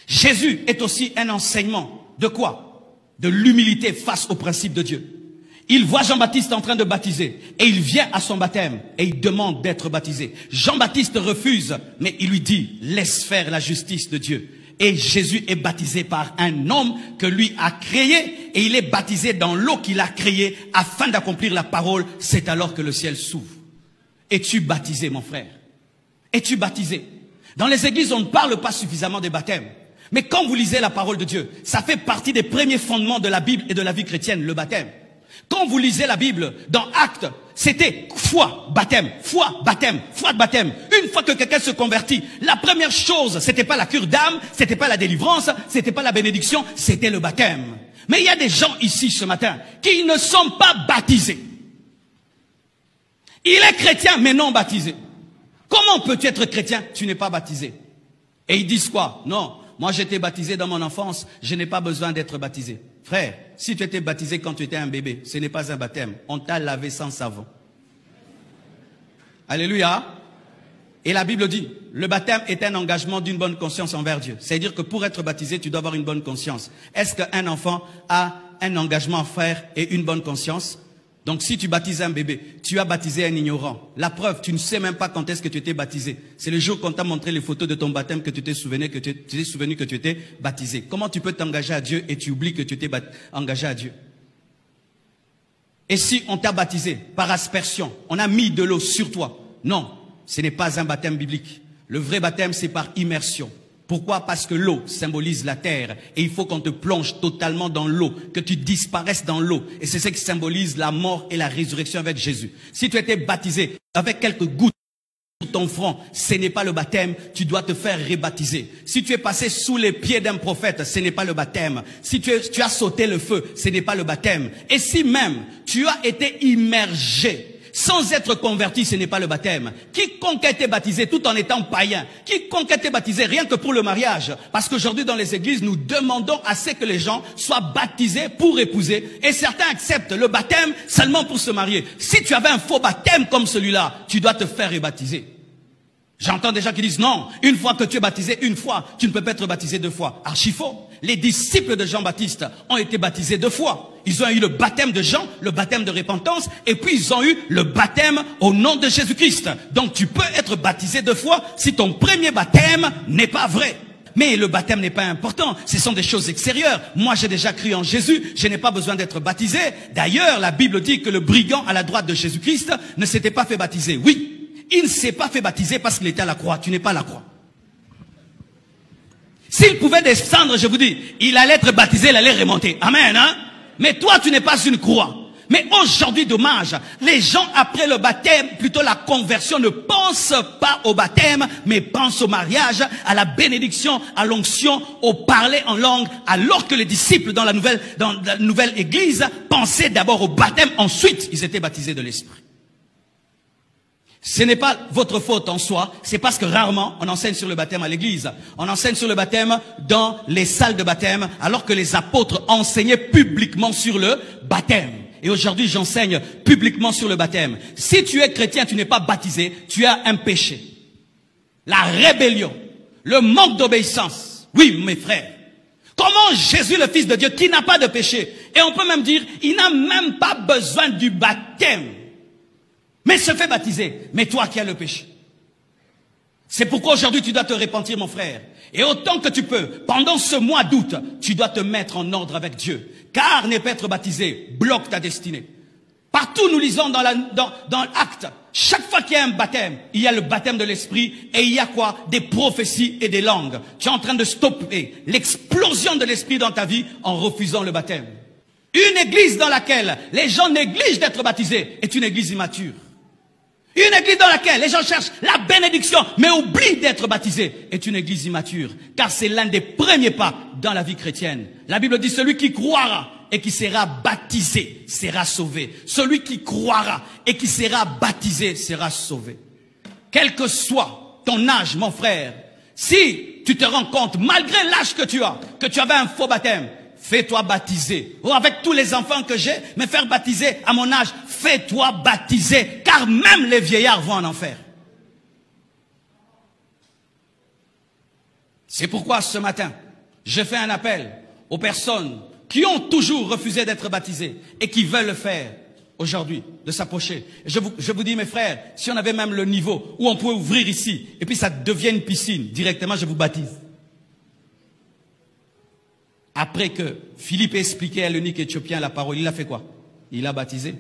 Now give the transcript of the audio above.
Jésus est aussi un enseignement. De quoi? De l'humilité face au principe de Dieu. Il voit Jean-Baptiste en train de baptiser et il vient à son baptême et il demande d'être baptisé. Jean-Baptiste refuse, mais il lui dit, laisse faire la justice de Dieu. Et Jésus est baptisé par un homme que lui a créé et il est baptisé dans l'eau qu'il a créée afin d'accomplir la parole. C'est alors que le ciel s'ouvre. Es-tu baptisé, mon frère? Es-tu baptisé? Dans les églises, on ne parle pas suffisamment des baptêmes. Mais quand vous lisez la parole de Dieu, ça fait partie des premiers fondements de la Bible et de la vie chrétienne, le baptême. Quand vous lisez la Bible, dans Actes, c'était foi, baptême, foi, baptême, foi de baptême. Une fois que quelqu'un se convertit, la première chose, c'était pas la cure d'âme, c'était pas la délivrance, c'était pas la bénédiction, c'était le baptême. Mais il y a des gens ici ce matin qui ne sont pas baptisés. Il est chrétien mais non baptisé. Comment peux-tu être chrétien? Tu n'es pas baptisé. Et ils disent quoi? Non, moi j'étais baptisé dans mon enfance, je n'ai pas besoin d'être baptisé. Frère, si tu étais baptisé quand tu étais un bébé, ce n'est pas un baptême. On t'a lavé sans savon. Alléluia. Et la Bible dit, le baptême est un engagement d'une bonne conscience envers Dieu. C'est-à-dire que pour être baptisé, tu dois avoir une bonne conscience. Est-ce qu'un enfant a un engagement à faire et une bonne conscience? Donc si tu baptises un bébé, tu as baptisé un ignorant. La preuve, tu ne sais même pas quand est-ce que tu étais baptisé. C'est le jour qu'on t'a montré les photos de ton baptême que tu t'es souvenu que tu étais baptisé. Comment tu peux t'engager à Dieu et tu oublies que tu t'es engagé à Dieu? Et si on t'a baptisé par aspersion, on a mis de l'eau sur toi? Non, ce n'est pas un baptême biblique. Le vrai baptême, c'est par immersion. Pourquoi? Parce que l'eau symbolise la terre et il faut qu'on te plonge totalement dans l'eau, que tu disparaisses dans l'eau. Et c'est ce qui symbolise la mort et la résurrection avec Jésus. Si tu étais baptisé avec quelques gouttes sur ton front, ce n'est pas le baptême, tu dois te faire rebaptiser. Si tu es passé sous les pieds d'un prophète, ce n'est pas le baptême. Si tu as sauté le feu, ce n'est pas le baptême. Et si même tu as été immergé sans être converti, ce n'est pas le baptême. Quiconque a été baptisé tout en étant païen, quiconque a été baptisé rien que pour le mariage, parce qu'aujourd'hui dans les églises, nous demandons à ce que les gens soient baptisés pour épouser, et certains acceptent le baptême seulement pour se marier. Si tu avais un faux baptême comme celui-là, tu dois te faire rebaptiser. J'entends des gens qui disent non, une fois que tu es baptisé une fois, tu ne peux pas être baptisé deux fois. Archi faux. Les disciples de Jean-Baptiste ont été baptisés deux fois. Ils ont eu le baptême de Jean, le baptême de repentance, et puis ils ont eu le baptême au nom de Jésus-Christ. Donc tu peux être baptisé deux fois si ton premier baptême n'est pas vrai. Mais le baptême n'est pas important, ce sont des choses extérieures. Moi j'ai déjà cru en Jésus, je n'ai pas besoin d'être baptisé. D'ailleurs la Bible dit que le brigand à la droite de Jésus-Christ ne s'était pas fait baptiser. Oui. Il ne s'est pas fait baptiser parce qu'il était à la croix. Tu n'es pas à la croix. S'il pouvait descendre, je vous dis, il allait être baptisé, il allait remonter. Amen, hein? Mais toi, tu n'es pas une croix. Mais aujourd'hui, dommage, les gens après le baptême, plutôt la conversion, ne pensent pas au baptême, mais pensent au mariage, à la bénédiction, à l'onction, au parler en langue, alors que les disciples dans la nouvelle église pensaient d'abord au baptême, ensuite ils étaient baptisés de l'esprit. Ce n'est pas votre faute en soi, c'est parce que rarement on enseigne sur le baptême à l'église. On enseigne sur le baptême dans les salles de baptême, alors que les apôtres enseignaient publiquement sur le baptême. Et aujourd'hui, j'enseigne publiquement sur le baptême. Si tu es chrétien, tu n'es pas baptisé, tu as un péché. La rébellion, le manque d'obéissance. Oui, mes frères. Comment Jésus, le Fils de Dieu, qui n'a pas de péché, et on peut même dire, il n'a même pas besoin du baptême, mais se fait baptiser. Mais toi qui as le péché. C'est pourquoi aujourd'hui tu dois te repentir, mon frère. Et autant que tu peux, pendant ce mois d'août, tu dois te mettre en ordre avec Dieu. Car ne pas être baptisé bloque ta destinée. Partout nous lisons dans l'Acte, chaque fois qu'il y a un baptême, il y a le baptême de l'esprit et il y a quoi? Des prophéties et des langues. Tu es en train de stopper l'explosion de l'esprit dans ta vie en refusant le baptême. Une église dans laquelle les gens négligent d'être baptisés est une église immature. Une église dans laquelle les gens cherchent la bénédiction, mais oublient d'être baptisés, est une église immature. Car c'est l'un des premiers pas dans la vie chrétienne. La Bible dit, celui qui croira et qui sera baptisé sera sauvé. Celui qui croira et qui sera baptisé sera sauvé. Quel que soit ton âge, mon frère, si tu te rends compte, malgré l'âge que tu avais un faux baptême, fais-toi baptiser. Ou avec tous les enfants que j'ai, me faire baptiser à mon âge, fais-toi baptiser. Car même les vieillards vont en enfer. C'est pourquoi ce matin, Je fais un appel aux personnes qui ont toujours refusé d'être baptisées et qui veulent le faire aujourd'hui, de s'approcher. Je vous dis, mes frères, si on avait même le niveau où on pouvait ouvrir ici et puis ça devient une piscine, directement je vous baptise. Après que Philippe ait expliqué à l'eunuque éthiopien la parole, il a fait quoi? Il a baptisé.